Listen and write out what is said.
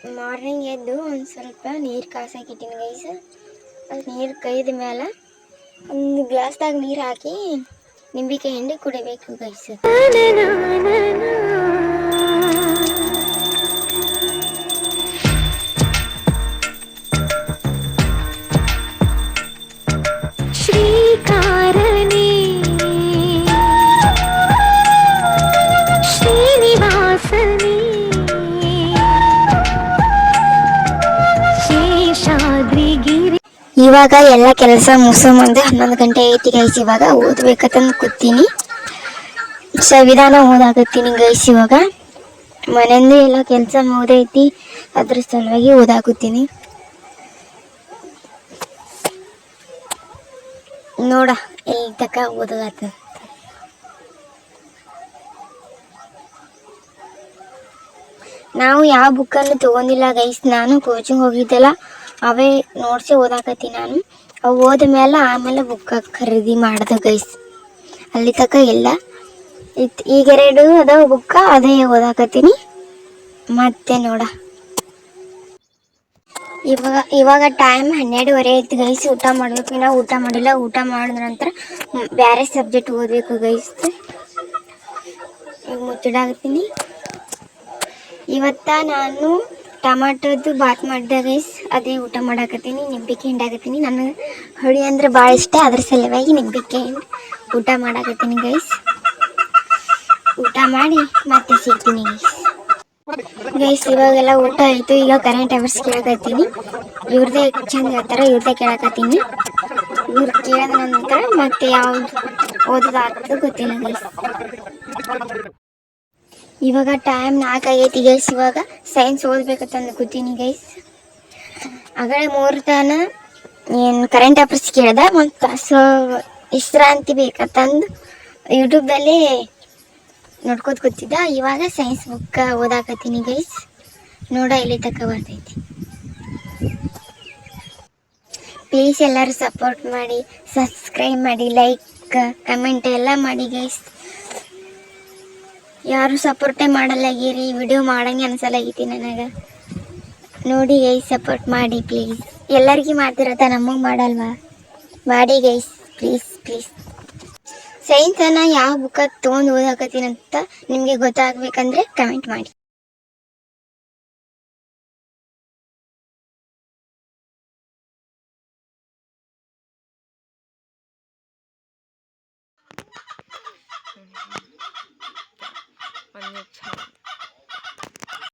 Morning ಎದ್ದು ಒಂದು ಸ್ವಲ್ಪ ನೀರು ಕಾಸಾಕಿಟ್ಟಿನಿ ಗೈಸ್. ಅದು ನೀರು ಕೈದ ಮೇಲೆ ಒಂದು ಗ್ಲಾಸ್ದಾಗ ನೀರು ಹಾಕಿ ನಿಂಬಿಕಾಯಿ ಹಿಂಡಿ ಕುಡಿಬೇಕು ಗೈಸ್. ಇವಾಗ ಎಲ್ಲ ಕೆಲಸ ಮುಗಿಸ್ಕೊಂಬಂದು 11 ಗಂಟೆ ಐತಿ ಗೈಸ್. ಇವಾಗ ಓದ್ಬೇಕಂತಂದು ಕೂತೀನಿ, ಸಂವಿಧಾನ ಓದಾಕತ್ತೀನಿ ಗೈಸ್. ಇವಾಗ ಮನೆಯಿಂದ ಎಲ್ಲ ಕೆಲಸ ಮುಗ್ದೈತಿ, ಅದ್ರ ಸಲುವಾಗಿ ಓದಾಕತ್ತೀನಿ ನೋಡ. ಎಲ್ಲಿ ತಕ ಓದಾಗತ್ತ ನಾವು ಯಾವ ಬುಕ್ಕನ್ನು ತೊಗೊಂಡಿಲ್ಲ ಗೈಸ್. ನಾನು ಕೋಚಿಂಗ್ ಹೋಗಿದ್ದೆಲ್ಲ ಅವೇ ನೋಡ್ಸಿ ಓದಾಕತ್ತೀನಿ ನಾನು. ಅವು ಓದ ಮೇಲೆ ಆಮೇಲೆ ಬುಕ್ಕ ಖರೀದಿ ಮಾಡ್ದೆ ಗೈಸ್. ಅಲ್ಲಿ ತಕ ಇಲ್ಲ, ಈಗ 2 ಅದಾವ ಬುಕ್ಕ, ಅದೇ ಓದಾಕತ್ತೀನಿ ಮತ್ತೆ ನೋಡ. ಇವಾಗ ಟೈಮ್ 12:30 ಐತಿ ಗೈಸ್. ಊಟ ಮಾಡಬೇಕು, ಇನ್ನೂ ಊಟ ಮಾಡಿಲ್ಲ. ಊಟ ಮಾಡಿದ ನಂತರ ಬೇರೆ ಸಬ್ಜೆಕ್ಟ್ ಓದಬೇಕು ಗೈಸ್. ಈಗ ಮುಚ್ಚಿಡಾಕತ್ತೀನಿ. ಇವತ್ತ ನಾನು ಟಮಾಟೋದು ಬಾತ್ ಮಾಡಿದೆ ಗೈಸ್, ಅದೇ ಊಟ ಮಾಡಾಕತ್ತೀನಿ. ನಿಂಬಿಕಾಯಿ ಹಿಂಡಾಕತ್ತೀನಿ. ನನಗೆ ಹುಳಿ ಅಂದ್ರೆ ಭಾಳ ಇಷ್ಟ, ಅದ್ರ ಸಲುವಾಗಿ ನಿಂಬಿಕಾಯಿ ಹಿಂಡಿ ಊಟ ಮಾಡಾಕತ್ತೀನಿ ಗೈಸ್. ಊಟ ಮಾಡಿ ಮತ್ತೆ ಸಿಗ್ತೀನಿ ಗೈಸ್. ಇವಾಗೆಲ್ಲ ಊಟ ಆಯಿತು. ಈಗ ಕರೆಂಟ್ ಅಫೇರ್ಸ್ ಕೇಳಕತ್ತೀನಿ. ಇವ್ರದ್ದೇ ಚಂದ ಹೇಳ್ತಾರೆ, ಇವ್ರದ್ದೇ ಕೇಳಕತ್ತೀನಿ. ಇವ್ರು ಕೇಳಿದ ನಂತರ ಮತ್ತೆ ಯಾವ್ದು ಓದೋದಾಗ್ತದೆ ಗೊತ್ತಿಲ್ಲ ಗೈಸ್. ಇವಾಗ ಟೈಮ್ 4 ಆಗೈತಿ ಗೈಸ್. ಇವಾಗ ಸೈನ್ಸ್ ಓದ್ಬೇಕಂತಂದು ಕೂತೀನಿ ಗೈಸ್. ಆಗಲೇ 3 ತನ ಏನು ಕರೆಂಟ್ ಅಫೇರ್ಸ್ ಕೇಳ್ದೆ, ಮತ್ತು ವಿಶ್ರಾಂತಿ ಬೇಕಂತಂದು ಯೂಟ್ಯೂಬ್ದಲ್ಲಿ ನೋಡ್ಕೋತ ಕೂತಿದ್ದ. ಇವಾಗ ಸೈನ್ಸ್ ಬುಕ್ಕ ಓದಾಕತ್ತೀನಿ ಗೈಸ್. ನೋಡ ಇಲ್ಲಿ ತಕ್ಕ ಬರ್ತೈತಿ. ಪ್ಲೀಸ್ ಎಲ್ಲರೂ ಸಪೋರ್ಟ್ ಮಾಡಿ, ಸಬ್ಸ್ಕ್ರೈಬ್ ಮಾಡಿ, ಲೈಕ್ ಕಮೆಂಟ್ ಎಲ್ಲ ಮಾಡಿ ಗೈಸ್. ಯಾರು ಸಪೋರ್ಟೇ ಮಾಡಲ್ಲಾಗಿರಿ, ವಿಡಿಯೋ ಮಾಡಂಗೆ ಅನ್ಸಲಾಗೈತಿ ನನಗೆ. ನೋಡಿ ಗೈಸ್, ಸಪೋರ್ಟ್ ಮಾಡಿ ಪ್ಲೀಸ್. ಎಲ್ಲರಿಗೂ ಮಾಡ್ತಿರತ್ತ, ನಮಗೆ ಮಾಡಲ್ವಾ? ಮಾಡಿ ಗೈಸ್ ಪ್ಲೀಸ್ ಪ್ಲೀಸ್. ಸೈನ್ಸನ್ನು ಯಾವ ಬುಕ್ಕ ತೊಗೊಂಡು ಓದಾಕತ್ತೀನಂತ ನಿಮಗೆ ಗೊತ್ತಾಗಬೇಕಂದ್ರೆ ಕಮೆಂಟ್ ಮಾಡಿ. ಒಂದು